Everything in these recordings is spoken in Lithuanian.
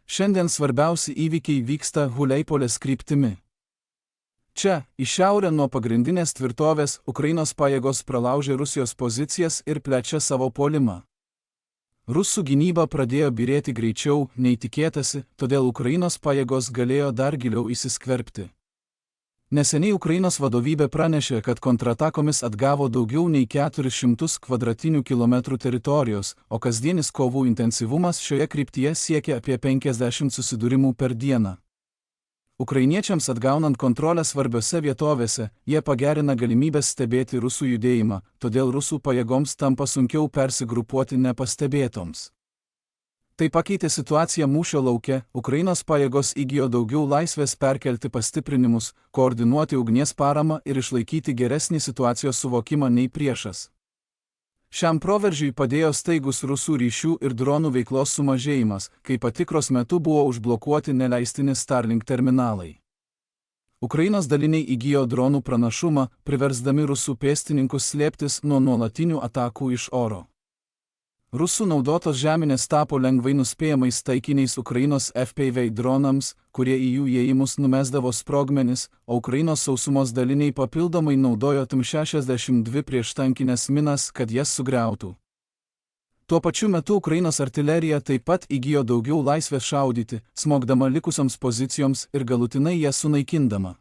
Šiandien svarbiausi įvykiai vyksta Huleipolės kryptimi. Čia, į šiaurę nuo pagrindinės tvirtovės, Ukrainos pajėgos pralaužė Rusijos pozicijas ir plečia savo puolimą. Rusų gynyba pradėjo byrėti greičiau, nei tikėtasi, todėl Ukrainos pajėgos galėjo dar giliau įsiskverbti. Neseniai Ukrainos vadovybė pranešė, kad kontratakomis atgavo daugiau nei 400 kvadratinių kilometrų teritorijos, o kasdienis kovų intensyvumas šioje kryptyje siekia apie 50 susidūrimų per dieną. Ukrainiečiams atgaunant kontrolę svarbiose vietovėse, jie pagerina galimybės stebėti rusų judėjimą, todėl rusų pajėgoms tampa sunkiau persigrupuoti nepastebėtoms. Tai pakeitė situaciją mūšio lauke, Ukrainos pajėgos įgijo daugiau laisvės perkelti pastiprinimus, koordinuoti ugnies paramą ir išlaikyti geresnį situacijos suvokimą nei priešas. Šiam proveržiui padėjo staigus rusų ryšių ir dronų veiklos sumažėjimas, kai patikros metu buvo užblokuoti neleistini Starlink terminalai. Ukrainos daliniai įgijo dronų pranašumą, priversdami rusų pėstininkus slėptis nuo nuolatinių atakų iš oro. Rusų naudotos žeminės tapo lengvai nuspėjamais taikiniais Ukrainos FPV dronams, kurie į jų įėjimus numesdavo sprogmenis, o Ukrainos sausumos daliniai papildomai naudojo TM62 prieštankinės minas, kad jas sugriautų. Tuo pačiu metu Ukrainos artilerija taip pat įgijo daugiau laisvės šaudyti, smogdama likusioms pozicijoms ir galutinai jas sunaikindama.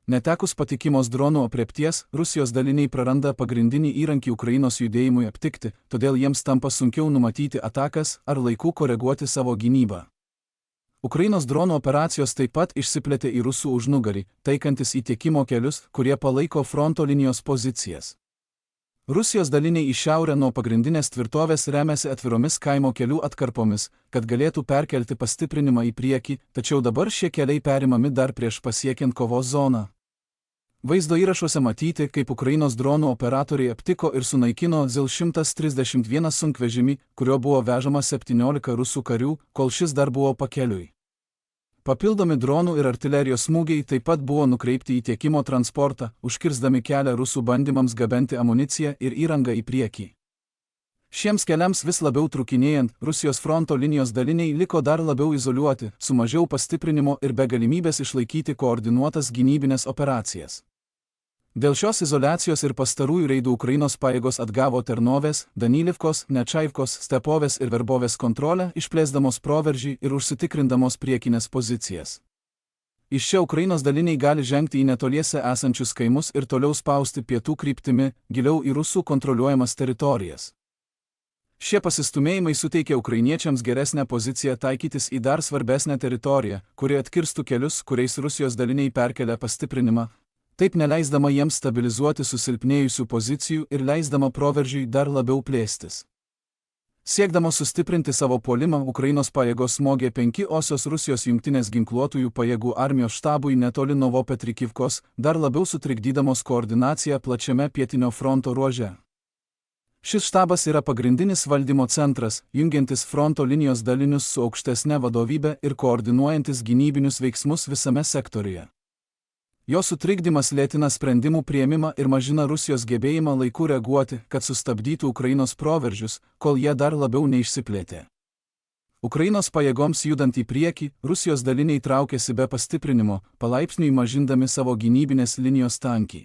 Netekus patikimos dronų aprėpties, Rusijos daliniai praranda pagrindinį įrankį Ukrainos judėjimui aptikti, todėl jiems tampa sunkiau numatyti atakas ar laiku koreguoti savo gynybą. Ukrainos dronų operacijos taip pat išsiplėtė į rusų užnugarį, taikantis į tiekimo kelius, kurie palaiko fronto linijos pozicijas. Rusijos daliniai į šiaurę nuo pagrindinės tvirtovės remiasi atviromis kaimo kelių atkarpomis, kad galėtų perkelti pastiprinimą į priekį, tačiau dabar šie keliai perimami dar prieš pasiekiant kovos zoną. Vaizdo įrašuose matyti, kaip Ukrainos dronų operatoriai aptiko ir sunaikino ZIL-131 sunkvežimį, kuriuo buvo vežama 17 rusų karių, kol šis dar buvo pakeliui. Papildomi dronų ir artilerijos smūgiai taip pat buvo nukreipti į tiekimo transportą, užkirsdami kelią rusų bandymams gabenti amuniciją ir įrangą į priekį. Šiems keliams vis labiau trukinėjant, Rusijos fronto linijos daliniai liko dar labiau izoliuoti, su mažiau pastiprinimo ir be galimybės išlaikyti koordinuotas gynybinės operacijas. Dėl šios izoliacijos ir pastarųjų reidų Ukrainos pajėgos atgavo Ternovės, Danylivkos, Nečaivkos, Stepovės ir Verbovės kontrolę, išplėsdamos proveržį ir užsitikrindamos priekinės pozicijas. Iš čia Ukrainos daliniai gali žengti į netoliese esančius kaimus ir toliau spausti pietų kryptimi, giliau į rusų kontroliuojamas teritorijas. Šie pasistumėjimai suteikia ukrainiečiams geresnę poziciją taikytis į dar svarbesnę teritoriją, kuri atkirstų kelius, kuriais Rusijos daliniai perkelia pastiprinimą, taip neleisdama jiems stabilizuoti susilpnėjusių pozicijų ir leisdama proveržiui dar labiau plėstis. Siekdama sustiprinti savo puolimą, Ukrainos pajėgos smogė 5-osios Rusijos jungtinės ginkluotųjų pajėgų armijos štabui netoli Novopetrikivkos, dar labiau sutrikdydamos koordinaciją plačiame pietinio fronto ruože. Šis štabas yra pagrindinis valdymo centras, jungiantis fronto linijos dalinius su aukštesne vadovybe ir koordinuojantis gynybinius veiksmus visame sektoriuje. Jo sutrikdymas lėtina sprendimų priėmimą ir mažina Rusijos gebėjimą laiku reaguoti, kad sustabdytų Ukrainos proveržius, kol jie dar labiau neišsiplėtė. Ukrainos pajėgoms judant į priekį, Rusijos daliniai traukėsi be pastiprinimo, palaipsniui mažindami savo gynybinės linijos tankį.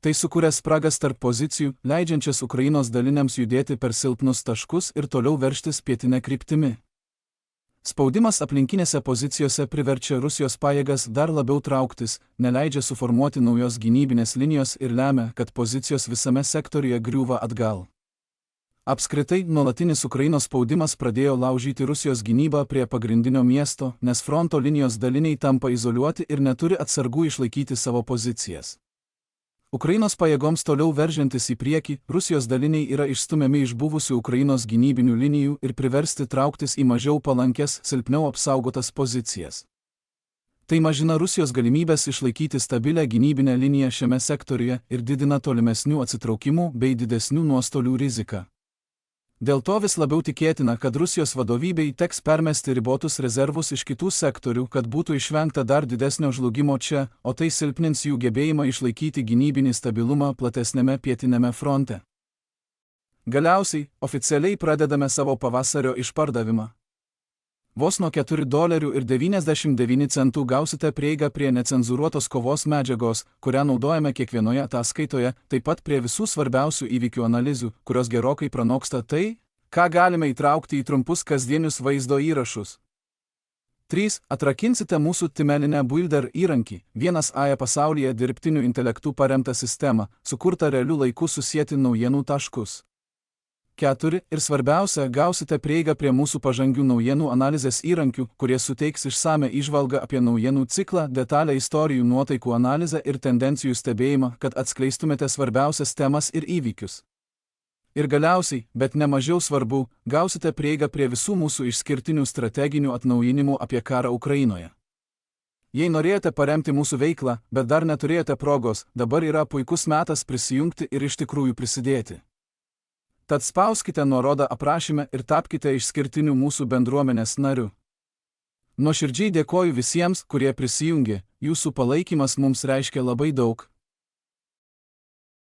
Tai sukuria spragas tarp pozicijų, leidžiančias Ukrainos daliniams judėti per silpnus taškus ir toliau veržtis pietinę kryptimi. Spaudimas aplinkinėse pozicijose priverčia Rusijos pajėgas dar labiau trauktis, neleidžia suformuoti naujos gynybinės linijos ir lemia, kad pozicijos visame sektoriuje griūva atgal. Apskritai, nuolatinis Ukrainos spaudimas pradėjo laužyti Rusijos gynybą prie pagrindinio miesto, nes fronto linijos daliniai tampa izoliuoti ir neturi atsargų išlaikyti savo pozicijas. Ukrainos pajėgoms toliau veržiantis į priekį, Rusijos daliniai yra išstumiami iš buvusių Ukrainos gynybinių linijų ir priversti trauktis į mažiau palankes, silpniau apsaugotas pozicijas. Tai mažina Rusijos galimybės išlaikyti stabilę gynybinę liniją šiame sektoriuje ir didina tolimesnių atsitraukimų bei didesnių nuostolių riziką. Dėl to vis labiau tikėtina, kad Rusijos vadovybei teks permesti ribotus rezervus iš kitų sektorių, kad būtų išvengta dar didesnio žlugimo čia, o tai silpnins jų gebėjimą išlaikyti gynybinį stabilumą platesnėme pietiniame fronte. Galiausiai, oficialiai pradedame savo pavasario išpardavimą. Vos nuo $4.99 gausite prieigą prie necenzūruotos kovos medžiagos, kurią naudojame kiekvienoje ataskaitoje, taip pat prie visų svarbiausių įvykių analizių, kurios gerokai pranoksta tai, ką galime įtraukti į trumpus kasdienius vaizdo įrašus. 3. Atrakinsite mūsų Timeline Builder įrankį, 1A pasaulyje dirbtiniu intelektu paremtą sistemą, sukurtą realiu laiku susieti naujienų taškus. 4. Ir svarbiausia, gausite prieigą prie mūsų pažangių naujienų analizės įrankių, kurie suteiks išsame įžvalgą apie naujienų ciklą, detalę istorijų nuotaikų analizę ir tendencijų stebėjimą, kad atskleistumėte svarbiausias temas ir įvykius. Ir galiausiai, bet nemažiau svarbu, gausite prieigą prie visų mūsų išskirtinių strateginių atnaujinimų apie karą Ukrainoje. Jei norėjote paremti mūsų veiklą, bet dar neturėjote progos, dabar yra puikus metas prisijungti ir iš tikrųjų prisidėti. Tad spauskite nuorodą aprašyme ir tapkite išskirtiniu mūsų bendruomenės nariu. Nuoširdžiai dėkoju visiems, kurie prisijungė, jūsų palaikymas mums reiškia labai daug.